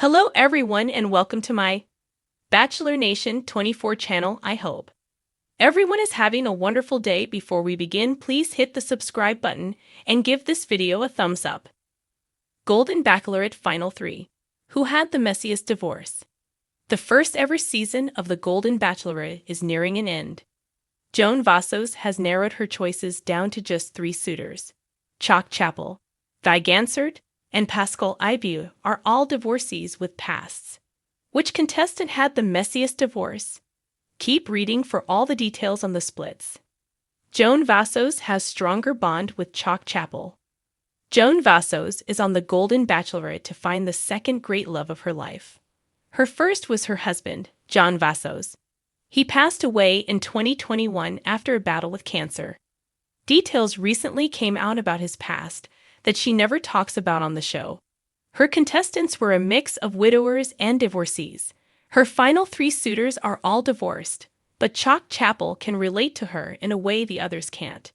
Hello everyone and welcome to my Bachelor Nation 24 channel. I hope everyone is having a wonderful day. Before we begin, please hit the subscribe button and give this video a thumbs up. Golden Bachelorette Final 3. Who had the messiest divorce? The first ever season of the Golden Bachelorette is nearing an end. Joan Vassos has narrowed her choices down to just 3 suitors. Chalk Chapel, Vi Gansert, and Pascal Ibu are all divorcees with pasts. Which contestant had the messiest divorce? Keep reading for all the details on the splits. Joan Vassos has stronger bond with Chalk Chapel. Joan Vassos is on the Golden Bachelorette to find the second great love of her life. Her first was her husband, John Vassos. He passed away in 2021 after a battle with cancer. Details recently came out about his past that she never talks about on the show. Her contestants were a mix of widowers and divorcees. Her final 3 suitors are all divorced, but Chalk Chapel can relate to her in a way the others can't.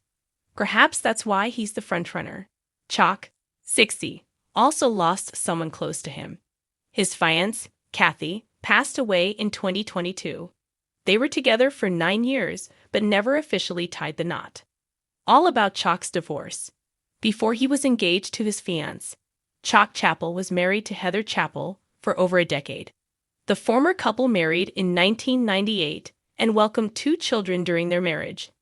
Perhaps that's why he's the frontrunner. Chalk, 60, also lost someone close to him. His fiancée, Kathy, passed away in 2022. They were together for 9 years, but never officially tied the knot. All about Chalk's divorce. Before he was engaged to his fiancée, Chalk Chapel was married to Heather Chapel for over a decade. The former couple married in 1998 and welcomed 2 children during their marriage.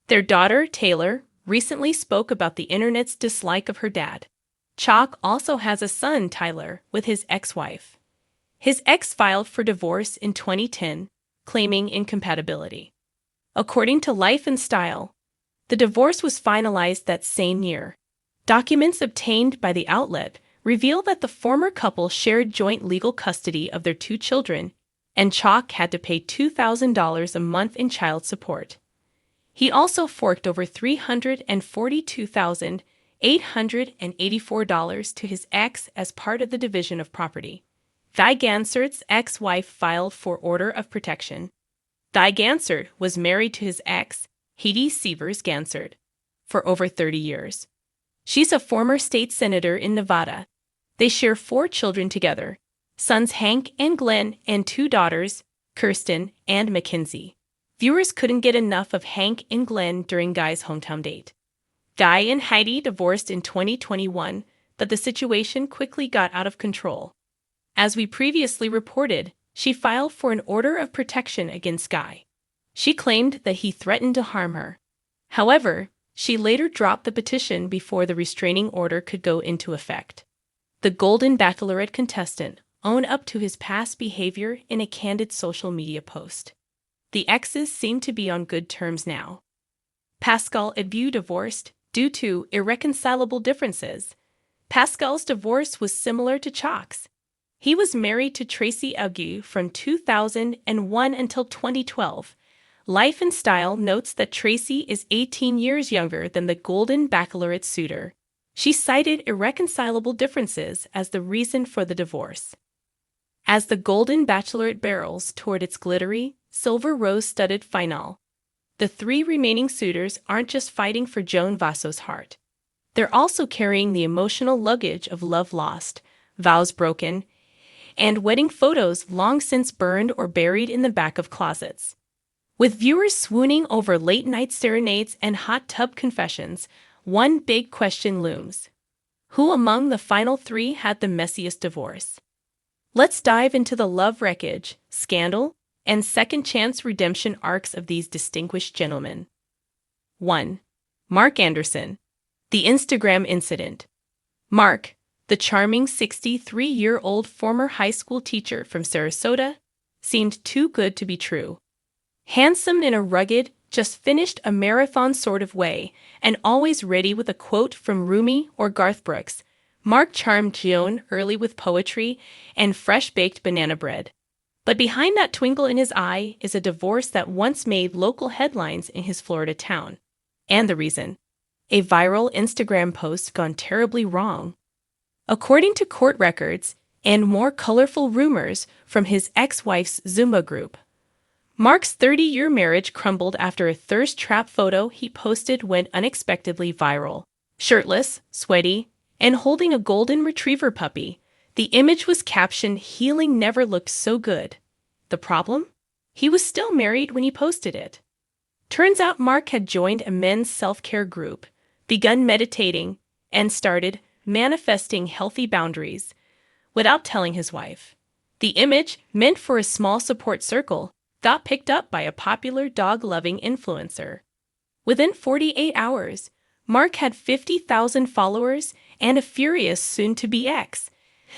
Their daughter, Taylor, recently spoke about the internet's dislike of her dad. Chalk also has a son, Tyler, with his ex-wife. His ex filed for divorce in 2010, claiming incompatibility. According to Life and Style, the divorce was finalized that same year. Documents obtained by the outlet reveal that the former couple shared joint legal custody of their 2 children, and Chalk had to pay $2,000 a month in child support. He also forked over $342,884 to his ex as part of the division of property. Vi Gansert's ex-wife filed for order of protection. Vi Gansert was married to his ex, Heidi Severs Gansert, for over 30 years. She's a former state senator in Nevada. They share 4 children together, sons Hank and Glenn and 2 daughters, Kirsten and Mackenzie. Viewers couldn't get enough of Hank and Glenn during Guy's hometown date. Guy and Heidi divorced in 2021, but the situation quickly got out of control. As we previously reported, she filed for an order of protection against Guy. She claimed that he threatened to harm her. However, she later dropped the petition before the restraining order could go into effect. The Golden Bachelorette contestant owned up to his past behavior in a candid social media post. The exes seem to be on good terms now. Pascal Ibu divorced due to irreconcilable differences. Pascal's divorce was similar to Chalk's. He was married to Tracy Agu from 2001 until 2012. Life and Style notes that Tracy is 18 years younger than the Golden Bachelorette suitor. She cited irreconcilable differences as the reason for the divorce. As the Golden Bachelorette barrels toward its glittery, silver rose-studded finale, the 3 remaining suitors aren't just fighting for Joan Vassos' heart. They're also carrying the emotional luggage of love lost, vows broken, and wedding photos long since burned or buried in the back of closets. With viewers swooning over late-night serenades and hot tub confessions, one big question looms. Who among the final 3 had the messiest divorce? Let's dive into the love wreckage, scandal, and second-chance redemption arcs of these distinguished gentlemen. 1. Mark Anderson. The Instagram incident. Mark, the charming 63-year-old former high school teacher from Sarasota, seemed too good to be true. Handsome in a rugged, just-finished a marathon sort of way, and always ready with a quote from Rumi or Garth Brooks, Mark charmed Joan early with poetry and fresh-baked banana bread. But behind that twinkle in his eye is a divorce that once made local headlines in his Florida town. And the reason? A viral Instagram post gone terribly wrong. According to court records and more colorful rumors from his ex-wife's Zumba group, Mark's 30-year marriage crumbled after a thirst trap photo he posted went unexpectedly viral. Shirtless, sweaty, and holding a golden retriever puppy, The image was captioned, "Healing never looked so good." The problem? He was still married when he posted it. Turns out Mark had joined a men's self-care group, begun meditating, and started manifesting healthy boundaries without telling his wife. The image, meant for a small support circle, got picked up by a popular dog-loving influencer. Within 48 hours, Mark had 50,000 followers and a furious soon-to-be ex.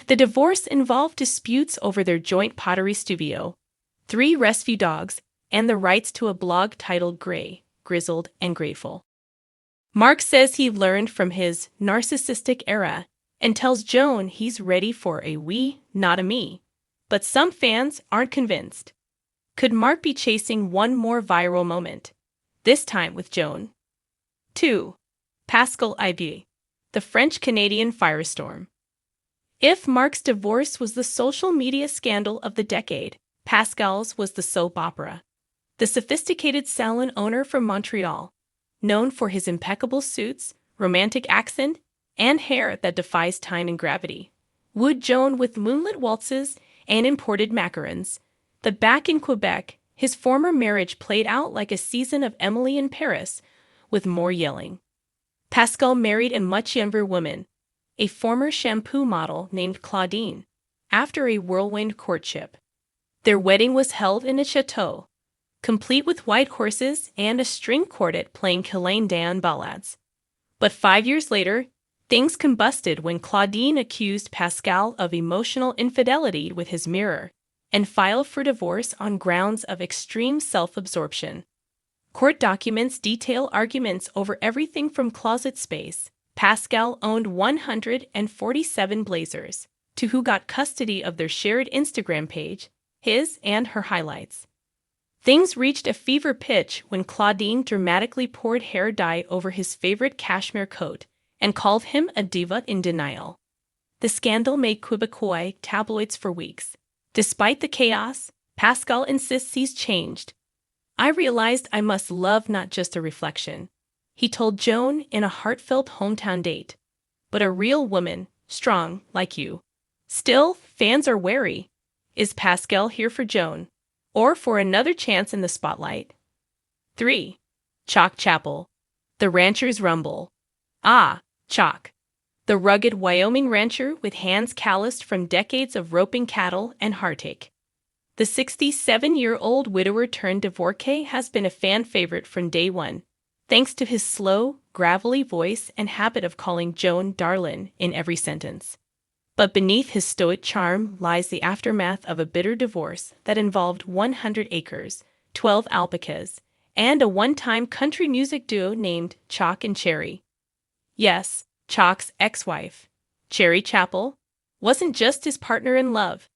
The divorce involved disputes over their joint pottery studio, 3 rescue dogs, and the rights to a blog titled Gray, Grizzled, and Grateful. Mark says he learned from his narcissistic era and tells Joan he's ready for a we, not a me. But some fans aren't convinced. Could Mark be chasing one more viral moment, this time with Joan? 2. Pascal Ibe, the French-Canadian firestorm. If Mark's divorce was the social media scandal of the decade, Pascal's was the soap opera. The sophisticated salon owner from Montreal, known for his impeccable suits, romantic accent, and hair that defies time and gravity, wooed Joan with moonlit waltzes and imported macarons. But back in Quebec, his former marriage played out like a season of Emily in Paris, with more yelling. Pascal married a much younger woman, a former shampoo model named Claudine, after a whirlwind courtship. Their wedding was held in a chateau, complete with white horses and a string quartet playing Céline Dion ballads. But 5 years later, things combusted when Claudine accused Pascal of emotional infidelity with his mirror and filed for divorce on grounds of extreme self-absorption. Court documents detail arguments over everything from closet space. Pascal owned 147 blazers, to who got custody of their shared Instagram page, his and her highlights. Things reached a fever pitch when Claudine dramatically poured hair dye over his favorite cashmere coat and called him a diva in denial. The scandal made Quebecois tabloids for weeks. Despite the chaos, Pascal insists he's changed. "I realized I must love not just a reflection," he told Joan in a heartfelt hometown date, "but a real woman, strong like you." Still, fans are wary. Is Pascal here for Joan, or for another chance in the spotlight? 3. Chalk Chapel, the rancher's rumble. Ah, Chalk, the rugged Wyoming rancher with hands calloused from decades of roping cattle and heartache. The 67-year-old widower turned divorcee has been a fan favorite from day one, thanks to his slow, gravelly voice and habit of calling Joan darlin' in every sentence. But beneath his stoic charm lies the aftermath of a bitter divorce that involved 100 acres, 12 alpacas, and a one-time country music duo named Chalk and Cherry. Yes, Chalk's ex-wife, Cherry Chappell, wasn't just his partner in love.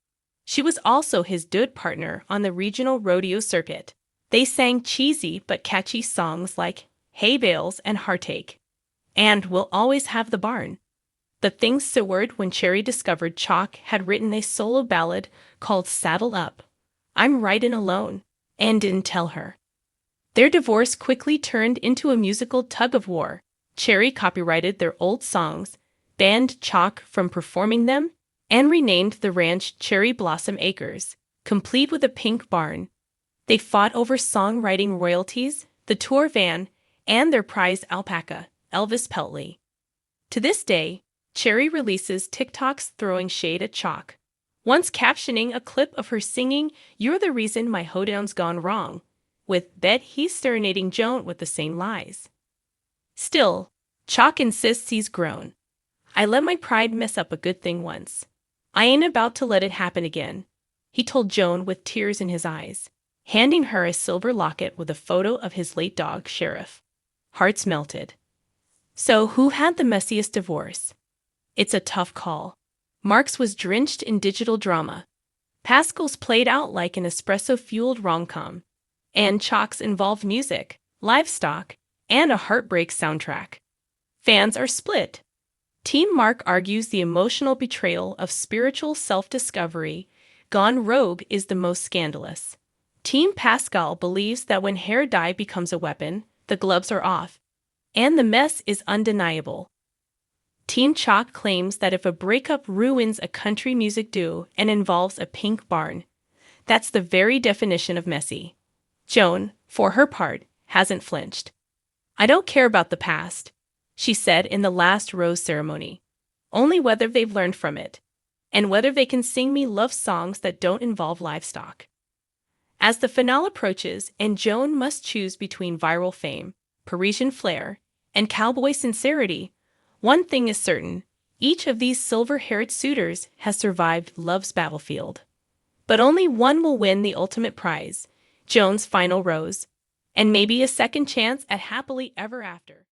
She was also his dude partner on the regional rodeo circuit. They sang cheesy but catchy songs like Hay Bales and Heartache, and We'll Always Have the Barn. But things soured when Cherry discovered Chalk had written a solo ballad called Saddle Up, I'm Ridin' Alone, and didn't tell her. Their divorce quickly turned into a musical tug-of-war. Cherry copyrighted their old songs, banned Chalk from performing them, and renamed the ranch Cherry Blossom Acres, complete with a pink barn. They fought over songwriting royalties, the tour van, and their prized alpaca, Elvis Peltley. To this day, Cherry releases TikToks throwing shade at Chalk, once captioning a clip of her singing "You're the Reason My Hoedown's Gone Wrong," with bet he's serenading Joan with the same lies. Still, Chalk insists he's grown. "I let my pride mess up a good thing once. I ain't about to let it happen again," he told Joan with tears in his eyes, handing her a silver locket with a photo of his late dog, Sheriff. Hearts melted. So who had the messiest divorce? It's a tough call. Mark's was drenched in digital drama. Pascal's played out like an espresso-fueled rom-com. And Chalk's involved music, livestock, and a heartbreak soundtrack. Fans are split. Team Mark argues the emotional betrayal of spiritual self-discovery gone rogue is the most scandalous. Team Pascal believes that when hair dye becomes a weapon, the gloves are off, and the mess is undeniable. Teen Chalk claims that if a breakup ruins a country music duo and involves a pink barn, that's the very definition of messy. Joan, for her part, hasn't flinched. "I don't care about the past," she said in the last rose ceremony. "Only whether they've learned from it, and whether they can sing me love songs that don't involve livestock." As the finale approaches and Joan must choose between viral fame, Parisian flair, and cowboy sincerity, one thing is certain: each of these silver-haired suitors has survived love's battlefield. But only one will win the ultimate prize, Joan's final rose, and maybe a second chance at happily ever after.